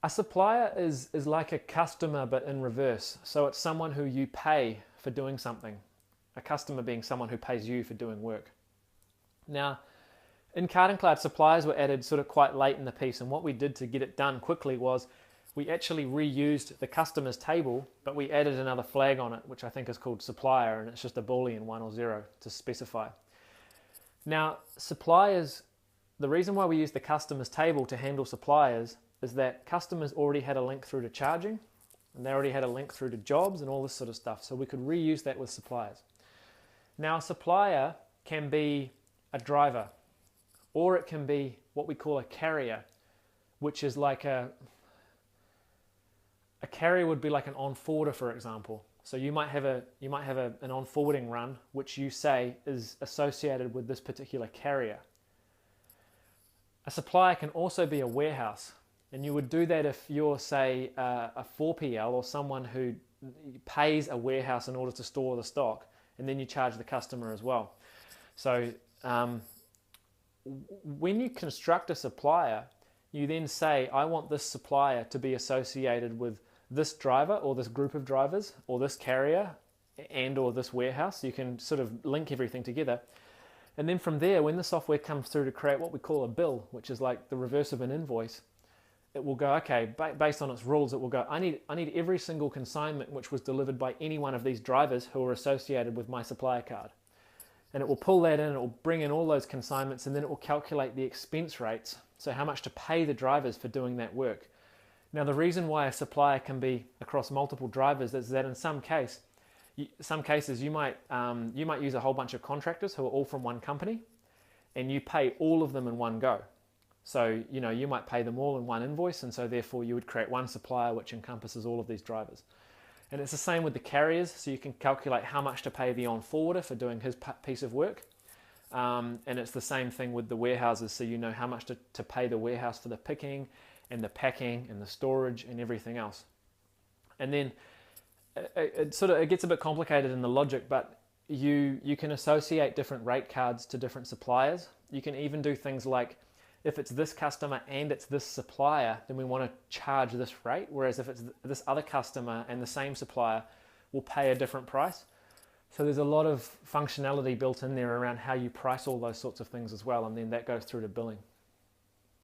A supplier is like a customer but in reverse. So it's someone who you pay for doing something. A customer being someone who pays you for doing work. Now, in Card & Cloud, suppliers were added sort of quite late in the piece, and what we did to get it done quickly was we actually reused the customers table, but we added another flag on it, which I think is called supplier, and it's just a Boolean 1 or 0 to specify. Now, suppliers, the reason why we use the customers table to handle suppliers is that customers already had a link through to charging, and they already had a link through to jobs and all this sort of stuff, so we could reuse that with suppliers. Now, a supplier can be a driver, or it can be what we call a carrier, which is like a carrier would be like an on-forwarder, for example. So you might have an on-forwarding run which you say is associated with this particular carrier. A supplier can also be a warehouse, and you would do that if you're, say, a 4PL or someone who pays a warehouse in order to store the stock, and then you charge the customer as well. So when you construct a supplier, you then say, I want this supplier to be associated with this driver or this group of drivers or this carrier and or this warehouse. You can sort of link everything together. And then from there, when the software comes through to create what we call a bill, which is like the reverse of an invoice, it will go, okay, based on its rules, it will go, I need every single consignment which was delivered by any one of these drivers who are associated with my supplier card. And it will pull that in, it will bring in all those consignments, and then it will calculate the expense rates, so how much to pay the drivers for doing that work. Now, the reason why a supplier can be across multiple drivers is that in some cases you might use a whole bunch of contractors who are all from one company, and you pay all of them in one go. So, you might pay them all in one invoice, and so therefore you would create one supplier which encompasses all of these drivers. And it's the same with the carriers, so you can calculate how much to pay the on-forwarder for doing his piece of work. And it's the same thing with the warehouses, so you know how much to pay the warehouse for the picking and the packing and the storage and everything else. And then it gets a bit complicated in the logic, but you can associate different rate cards to different suppliers. You can even do things like, if it's this customer and it's this supplier, then we want to charge this rate, whereas if it's this other customer and the same supplier, we'll pay a different price. So there's a lot of functionality built in there around how you price all those sorts of things as well, and then that goes through to billing.